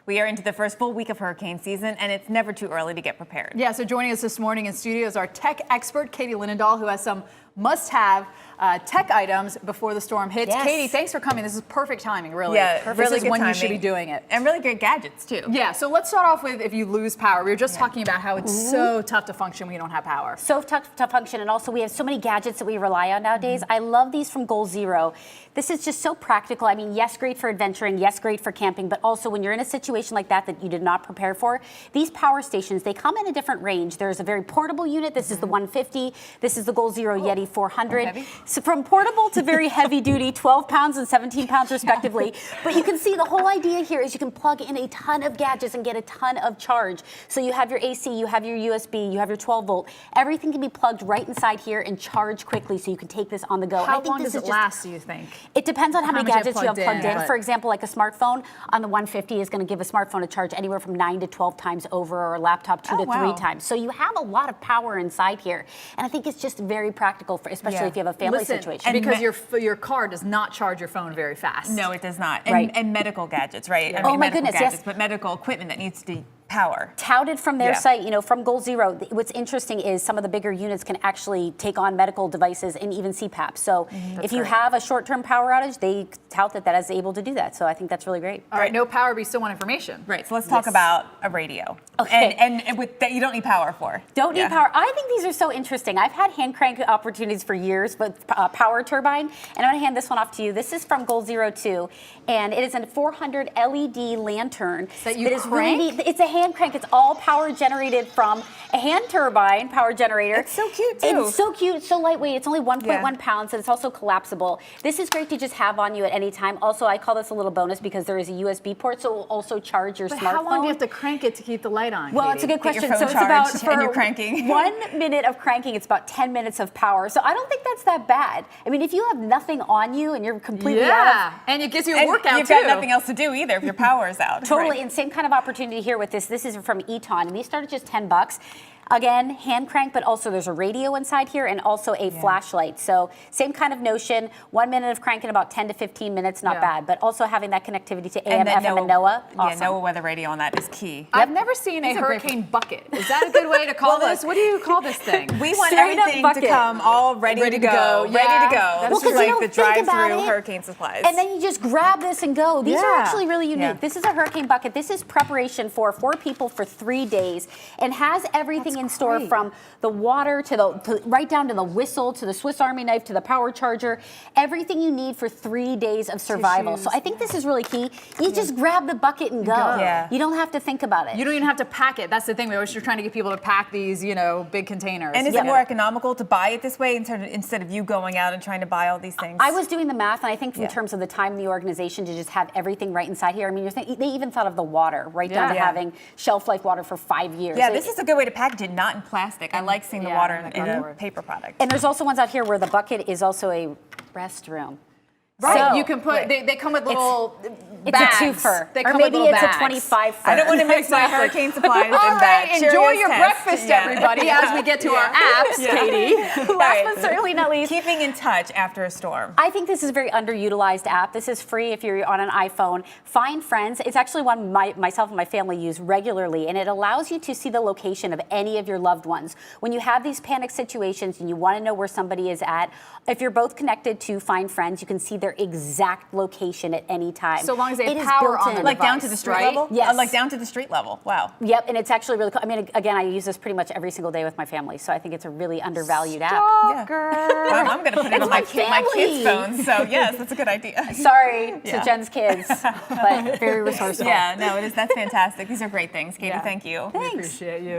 We are into the first full week of hurricane season, and it's never too early to get prepared. Yeah, so joining us this morning in studio is our tech expert, Katie Linendoll, who has some must-have tech items before the storm hits. Yes. Katie, thanks for coming. This is perfect timing, really. Yeah, perfect. really This is good when timing. you should be doing it. And really great gadgets, too. Yeah, so let's start off with if you lose power. We were just talking about how it's so tough to function when you don't have power. So tough to function, and also we have so many gadgets that we rely on nowadays. I love these from Goal Zero. This is just so practical. I mean, yes, great for adventuring, yes, great for camping, but also when you're in a situation like that you did not prepare for, these power stations, they come in a different range. There's a very portable unit. This is the 150. This is the Goal Zero Yeti 400. So from portable to very heavy duty, 12 pounds and 17 pounds respectively. But you can see the whole idea here is you can plug in a ton of gadgets and get a ton of charge. So you have your AC, you have your USB, you have your 12 volt. Everything can be plugged right inside here and charge quickly so you can take this on the go. How long does it last, do you think? It depends on how many gadgets you have plugged in. But For example, like a smartphone on the 150 is going to give a smartphone a charge anywhere from 9 to 12 times over, or a laptop 2 to 3 times. So you have a lot of power inside here. And I think it's just very practical, for, especially if you have a family situation. And because your car does not charge your phone very fast. No, it does not. And, Right. and medical gadgets, right? Yeah. I mean, Oh my medical goodness, gadgets, yes. but medical equipment that needs to power. Touted from their site, you know, from Goal Zero. What's interesting is some of the bigger units can actually take on medical devices and even CPAP. So if you have a short-term power outage, they tout that is able to do that. So I think that's really great. All right, no power, but you still want information. Right, so let's talk about a radio. Okay. And with that you don't need power for. Don't need power. I think these are so interesting. I've had hand crank opportunities for years with power turbine, and I'm going to hand this one off to you. This is from Goal Zero 2, and it is a 400 LED lantern. That you is crank? really neat. It's a hand crank. It's all power generated from a hand turbine power generator. It's so cute, too. It's so cute, so lightweight. It's only 1.1 pounds, and it's also collapsible. This is great to just have on you at any time. Also, I call this a little bonus because there is a USB port, so it will also charge your smartphone. How long do you have to crank it to keep the light on, Well, Katie? it's a good question. Get your phone So it's about charged and you're cranking. 1 minute of cranking, it's about 10 minutes of power. So I don't think that's that bad. I mean, if you have nothing on you and you're completely out of... and it gives you a And workout you've too. got nothing else to do either if your power is out. Totally, Right. and same kind of opportunity here with this. This is from Eton, and these start at just $10. Again, hand crank, but also there's a radio inside here and also a flashlight. So same kind of notion, 1 minute of cranking, about 10 to 15 minutes, not bad. But also having that connectivity to AM, FM, and NOAA, awesome. Yeah, NOAA weather radio on that is key. I've never seen a hurricane bucket. Is that a good way to call this? What do you call this thing? We want Straight up everything bucket. to come all ready to go. Ready to go. Well, This is 'cause you like don't the think about drive-through it. hurricane supplies. And then you just grab this and go. These are actually really unique. Yeah. This is a hurricane bucket. This is preparation for 4 people for 3 days and has everything in store from the water to right down to the whistle, to the Swiss Army knife, to the power charger, everything you need for 3 days of survival. Tissues. So I think this is really key. You just grab the bucket and go. Yeah. You don't have to think about it. You don't even have to pack it. That's the thing. We always are trying to get people to pack these, you know, big containers. And is it more economical to buy it this way instead of you going out and trying to buy all these things? I was doing the math, and I think in terms of the time in the organization to just have everything right inside here. I mean, they even thought of the water, right down to having shelf life water for 5 years. Yeah, this is a good way to package it, not in plastic. I like seeing the water in a paper product. And there's also ones out here where the bucket is also a restroom. Right, So, you can put. They come with little it's bags. a twofer. They or come maybe with little it's bags. a 25 for. I don't want to mix my hurricane supplies in All that. right, enjoy Cheerios your test. breakfast, everybody, as we get to our apps, Katie. Last but certainly not least, Keeping in touch after a storm. I think this is a very underutilized app. This is free if you're on an iPhone. Find Friends. It's actually one myself and my family use regularly, and it allows you to see the location of any of your loved ones. When you have these panic situations and you want to know where somebody is at, if you're both connected to Find Friends, you can see their exact location at any time. So long as they It have is power built on the in. Like down to the device, street right? level? Yes. Like down to the street level. Wow. Yep, and it's actually really cool. I mean, again, I use this pretty much every single day with my family, so I think it's a really undervalued app. Well, I'm going to put it on my kids' family. phones, so yes, that's a good idea. Sorry to Jen's kids, but very resourceful. Yeah, no, it is. That's fantastic. These are great things, Katie. Thank you. Thanks. Appreciate you.